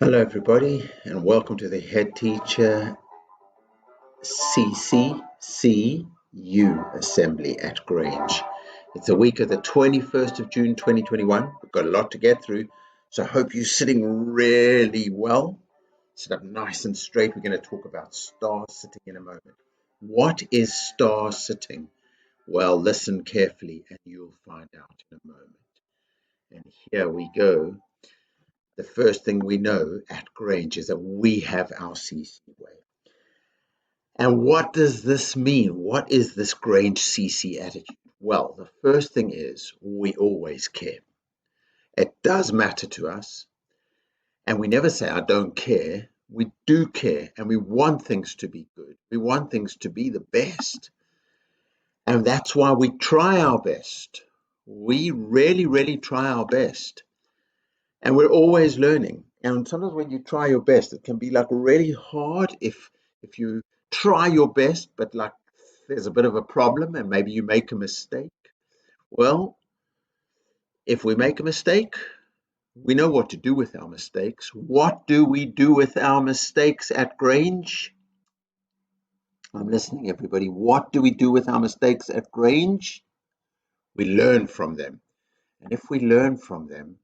Hello, everybody, and welcome to the Headteacher CCCU Assembly at Grange. It's a week of the 21st of June 2021. We've got a lot to get through, so I hope you're sitting really well. Sit up nice and straight. We're going to talk about star sitting in a moment. What is star sitting? Well, listen carefully and you'll find out in a moment. And here we go. The first thing we know at Grange is that we have our CC way. And what does this mean? What is this Grange CC attitude? Well, the first thing is we always care. It does matter to us. And we never say, I don't care. We do care and we want things to be good. We want things to be the best. And that's why we try our best. We really try our best. And we're always learning. And sometimes when you try your best, it can be like really hard if you try your best, but like there's a bit of a problem and maybe you make a mistake. Well, if we make a mistake, we know what to do with our mistakes. What do we do with our mistakes at Grange? I'm listening, everybody. What do we do with our mistakes at Grange? We learn from them. And if we learn from them,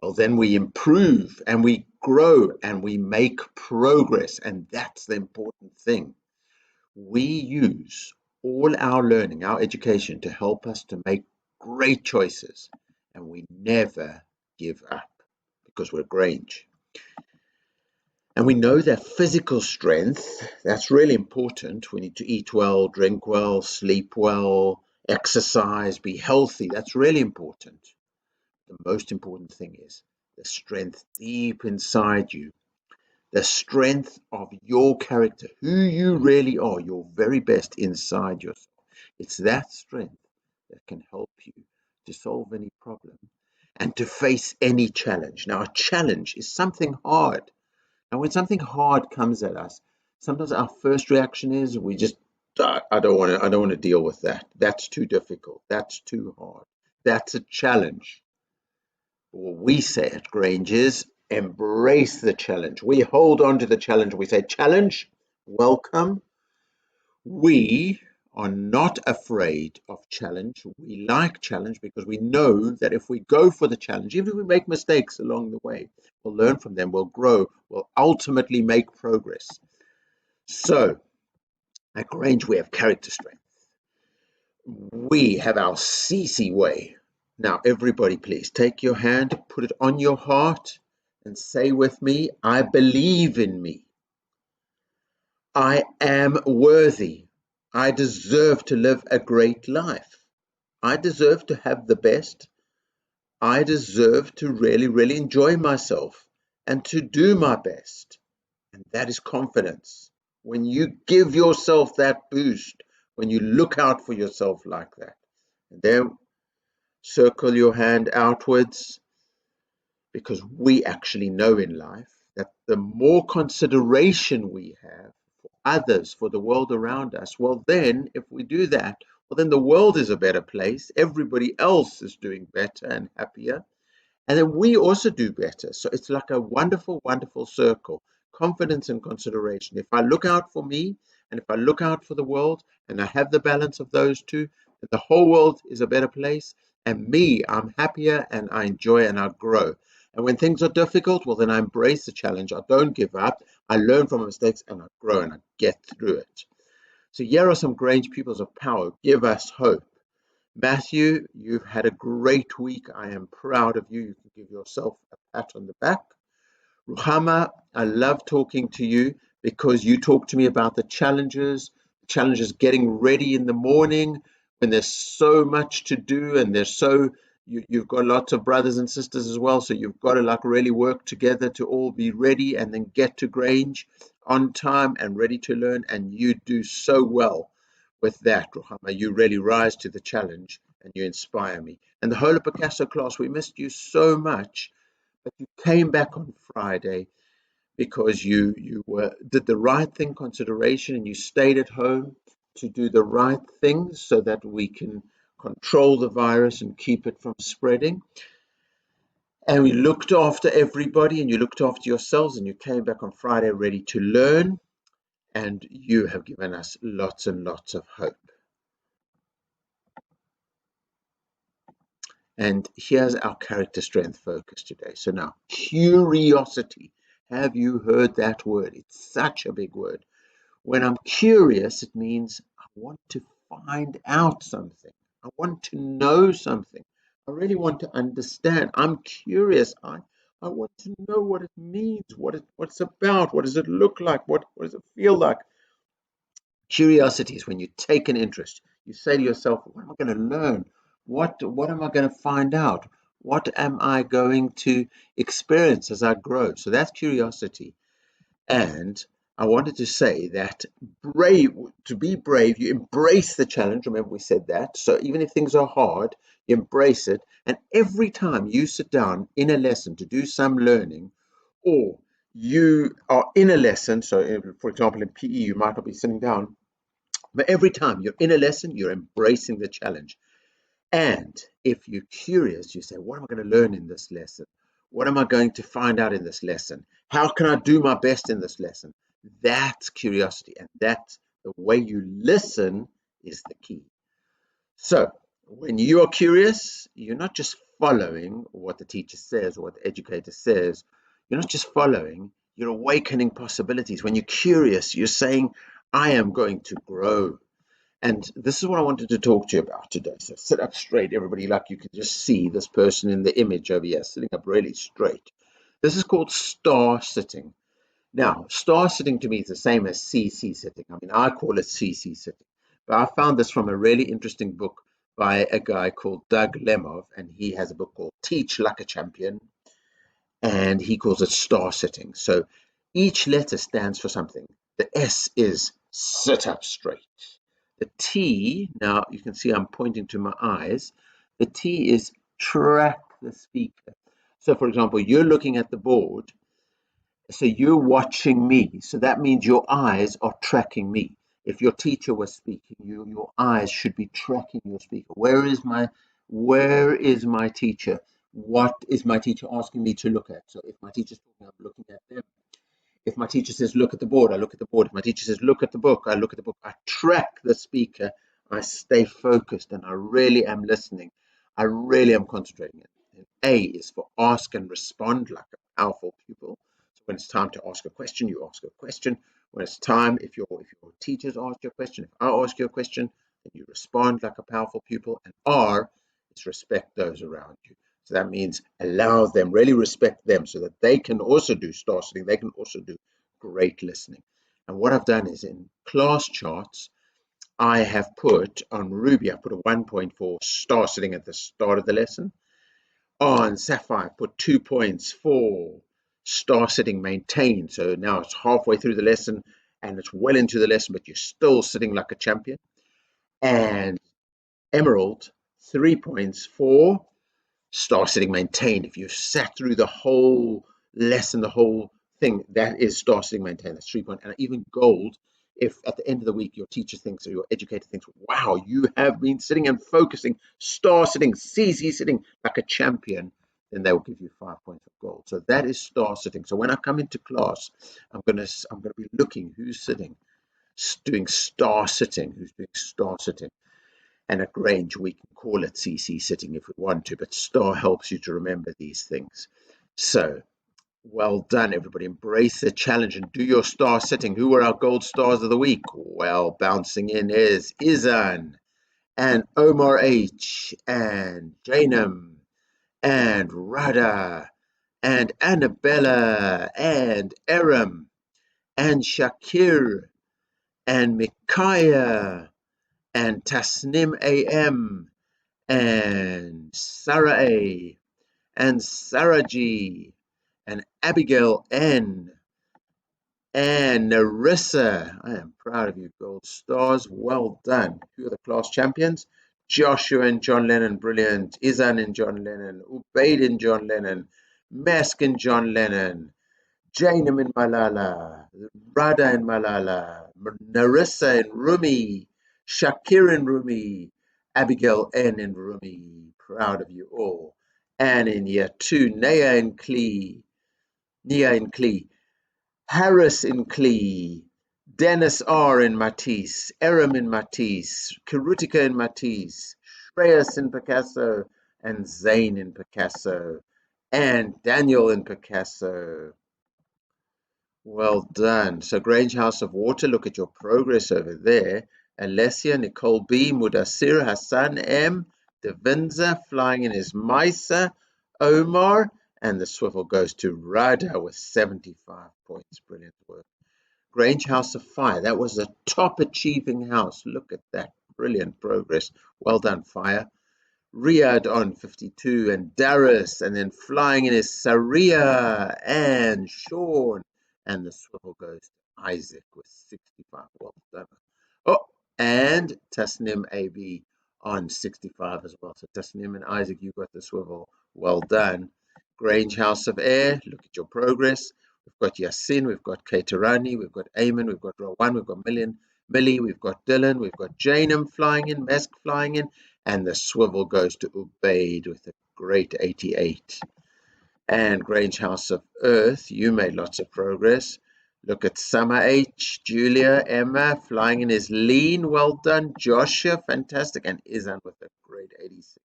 well, then we improve and we grow and we make progress. And that's the important thing. We use all our learning, our education to help us to make great choices. And we never give up because we're Grange. And we know that physical strength, that's really important. We need to eat well, drink well, sleep well, exercise, be healthy. That's really important. The most important thing is the strength deep inside you, the strength of your character, who you really are, your very best inside yourself. It's that strength that can help you to solve any problem and to face any challenge. Now, a challenge is something hard. And when something hard comes at us, sometimes our first reaction is we just, I don't want to deal with that. That's too difficult. That's too hard. That's a challenge. What we say at Grange is embrace the challenge. We hold on to the challenge. We say, challenge, welcome. We are not afraid of challenge. We like challenge because we know that if we go for the challenge, even if we make mistakes along the way, we'll learn from them, we'll grow, we'll ultimately make progress. So at Grange, we have character strength. We have our CC way. Now, everybody, please take your hand, put it on your heart, and say with me, I believe in me. I am worthy. I deserve to live a great life. I deserve to have the best. I deserve to really enjoy myself and to do my best. And that is confidence. When you give yourself that boost, when you look out for yourself like that, and then circle your hand outwards, because we actually know in life that the more consideration we have for others, for the world around us, well, then if we do that, well, then the world is a better place. Everybody else is doing better and happier. And then we also do better. So it's like a wonderful circle. Confidence and consideration. If I look out for me and if I look out for the world and I have the balance of those two, then the whole world is a better place. And me, I'm happier and I enjoy and I grow. And when things are difficult, well, then I embrace the challenge. I don't give up. I learn from my mistakes and I grow and I get through it. So here are some Grange peoples of power. Give us hope. Matthew, you've had a great week. I am proud of you. You can give yourself a pat on the back. Ruhama, I love talking to you because you talk to me about the challenges getting ready in the morning when there's so much to do and you've got lots of brothers and sisters as well, so you've got to like really work together to all be ready and then get to Grange on time and ready to learn, and you do so well with that, Ruhama. You really rise to the challenge and you inspire me. And the whole of Picasso class, we missed you so much, but you came back on Friday because you did the right thing, consideration, and you stayed at home to do the right things so that we can control the virus and keep it from spreading. And we looked after everybody, and you looked after yourselves, and you came back on Friday ready to learn, and you have given us lots and lots of hope. And here's our character strength focus today. So now, curiosity. Have you heard that word? It's such a big word. When I'm curious, it means I want to find out something. I want to know something. I really want to understand. I'm curious. I want to know what it means, what it's about, what does it look like, what does it feel like. Curiosity is when you take an interest. You say to yourself, what am I going to learn? What am I going to find out? What am I going to experience as I grow? So that's curiosity. And I wanted to say that to be brave, you embrace the challenge. Remember, we said that. So even if things are hard, you embrace it. And every time you sit down in a lesson to do some learning, or you are in a lesson, so for example, in PE, you might not be sitting down, but every time you're in a lesson, you're embracing the challenge. And if you're curious, you say, what am I going to learn in this lesson? What am I going to find out in this lesson? How can I do my best in this lesson? That's curiosity. And that's the way you listen is the key. So when you are curious, you're not just following what the teacher says or what the educator says. You're not just following, you're awakening possibilities. When you're curious, you're saying, I am going to grow. And this is what I wanted to talk to you about today. So sit up straight, everybody, like you can just see this person in the image over here, sitting up really straight. This is called star sitting. Now, star sitting to me is the same as CC sitting. I mean, I call it CC sitting. But I found this from a really interesting book by a guy called Doug Lemov, and he has a book called Teach Like a Champion, and he calls it star sitting. So each letter stands for something. The S is sit up straight. The T, now you can see I'm pointing to my eyes. The T is track the speaker. So for example, you're looking at the board, so you're watching me. So that means your eyes are tracking me. If your teacher was speaking, your eyes should be tracking your speaker. Where is my teacher? What is my teacher asking me to look at? So if my teacher's talking, I'm looking at them. If my teacher says, look at the board, I look at the board. If my teacher says, look at the book, I look at the book. I track the speaker. I stay focused and I really am listening. I really am concentrating. And A is for ask and respond like a powerful pupil. So when it's time to ask a question, you ask a question. When it's time, if your teachers ask you a question, if I ask you a question, then you respond like a powerful pupil. And R is respect those around you. So that means allow them, really respect them so that they can also do star sitting. They can also do great listening. And what I've done is in class charts, I have put on Ruby, I put a 1 point for star sitting at the start of the lesson. On Sapphire, I put 2 points for star sitting maintained. So now it's halfway through the lesson and it's well into the lesson, but you're still sitting like a champion. And Emerald, 3 points for star sitting maintained. If you sat through the whole lesson, the whole thing, that is star sitting maintained. That's 3 points. And even gold, if at the end of the week your teacher thinks or your educator thinks, wow, you have been sitting and focusing, star sitting, CC sitting like a champion, then they will give you 5 points of gold. So that is star sitting. So when I come into class, I'm gonna be looking who's sitting, doing star sitting, who's doing star sitting. And at Grange, we can call it CC sitting if we want to, but STAR helps you to remember these things. So, well done, everybody. Embrace the challenge and do your star sitting. Who are our gold stars of the week? Well, bouncing in is Izan and Omar H. and Janum and Rada and Annabella and Aram and Shakir and Micaiah and Tasnim AM and Sarah A and Sarah G and Abigail N and Narissa. I am proud of you, gold stars. Well done. Who are the class champions? Joshua and John Lennon, brilliant. Izan and John Lennon, Ubaid and John Lennon, Mask and John Lennon, Jainam and Malala, Rada and Malala, Narissa and Rumi, Shakir and Rumi, Abigail N and Rumi. Proud of you all. And in year 2, Nea in Clee, Harris in Clee, Dennis R in Matisse, Eram in Matisse, Kirutika in Matisse, Shreyas in Picasso, and Zane in Picasso, and Daniel in Picasso. Well done. So Grange House of Water, look at your progress over there. Alessia, Nicole B, Mudassir, Hassan M, Devinza flying in his Misa, Omar, and the swivel goes to Rada with 75 points. Brilliant work. Grange House of Fire, that was a top achieving house. Look at that. Brilliant progress. Well done, Fire. Riyadh on 52 and Darius, and then flying in is Saria and Sean, and the swivel goes to Isaac with 65. Well done. Oh, and Tasnim AB on 65 as well. So Tasnim and Isaac, you got the swivel. Well done. Grange House of Air, look at your progress. We've got Yasin, we've got Katerani, we've got Eamon, we've got Rowan, we've got Millie, we've got Dylan, we've got Janum flying in, Mesk flying in, and the swivel goes to Ubaid with a great 88. And Grange House of Earth, you made lots of progress. Look at Summer H, Julia, Emma flying in his lean. Well done. Joshua, fantastic. And Izan with a great 86.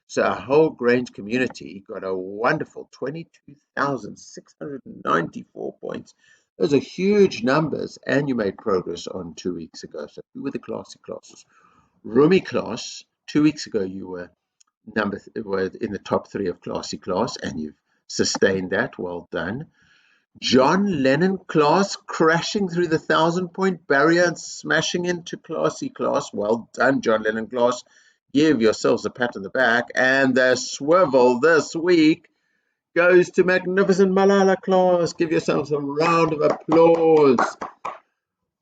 So our whole Grange community got a wonderful 22,694 points. Those are huge numbers, and you made progress on 2 weeks ago. So who were the classy classes? Rumi class, 2 weeks ago you were in the top 3 of classy class, and you've sustained that. Well done. John Lennon class, crashing through the 1,000-point barrier and smashing into classy class. Well done, John Lennon class. Give yourselves a pat on the back. And the swivel this week goes to magnificent Malala class. Give yourselves a round of applause.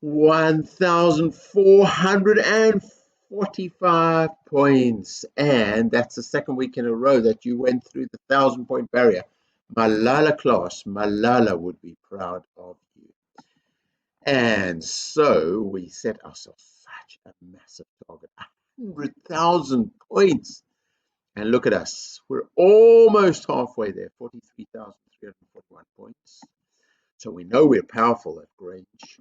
1,445 points, and that's the second week in a row that you went through the 1,000-point barrier. Malala class, Malala would be proud of you. And so we set ourselves such a massive target, 100,000 points. And look at us, we're almost halfway there, 43,341 points. So we know we're powerful at Grange.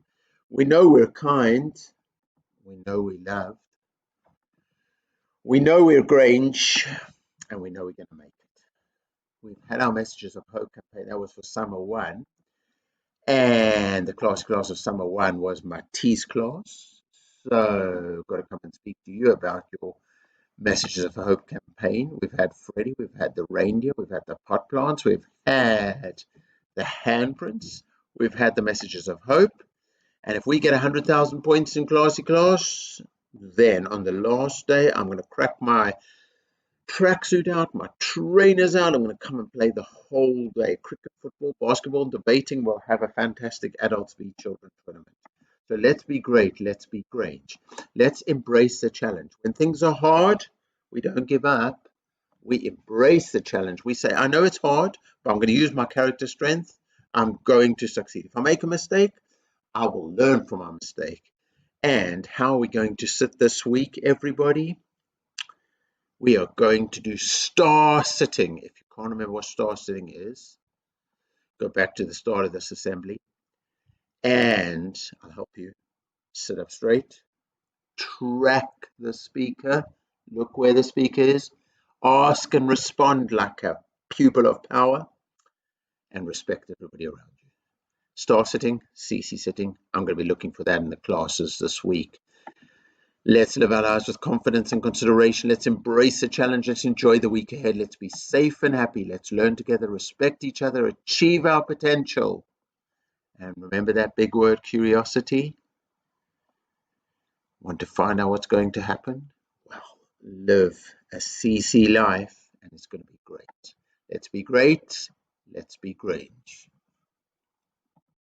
We know we're kind. We know we love. We know we're Grange, and we know we're going to make it. We've had our Messages of Hope campaign. That was for Summer 1. And the class of Summer 1 was Matisse class. So I've got to come and speak to you about your Messages of Hope campaign. We've had Freddie, we've had the reindeer, we've had the pot plants, we've had the handprints, we've had the Messages of Hope. And if we get 100,000 points in classy class, then on the last day, I'm going to crack my tracksuit out, my trainers out. I'm going to come and play the whole day. Cricket, football, basketball, debating. We'll have a fantastic adults v children tournament. So let's be great. Let's be Grange. Let's embrace the challenge. When things are hard, we don't give up. We embrace the challenge. We say, I know it's hard, but I'm going to use my character strength. I'm going to succeed. If I make a mistake, I will learn from our mistake. And how are we going to sit this week, everybody? We are going to do star sitting. If you can't remember what star sitting is, go back to the start of this assembly. And I'll help you. Sit up straight. Track the speaker. Look where the speaker is. Ask and respond like a pupil of power. And respect everybody around you. Star sitting, CC sitting. I'm going to be looking for that in the classes this week. Let's live our lives with confidence and consideration. Let's embrace the challenge. Let's enjoy the week ahead. Let's be safe and happy. Let's learn together, respect each other, achieve our potential. And remember that big word, curiosity? Want to find out what's going to happen? Well, live a CC life, and it's going to be great. Let's be great. Let's be Grange.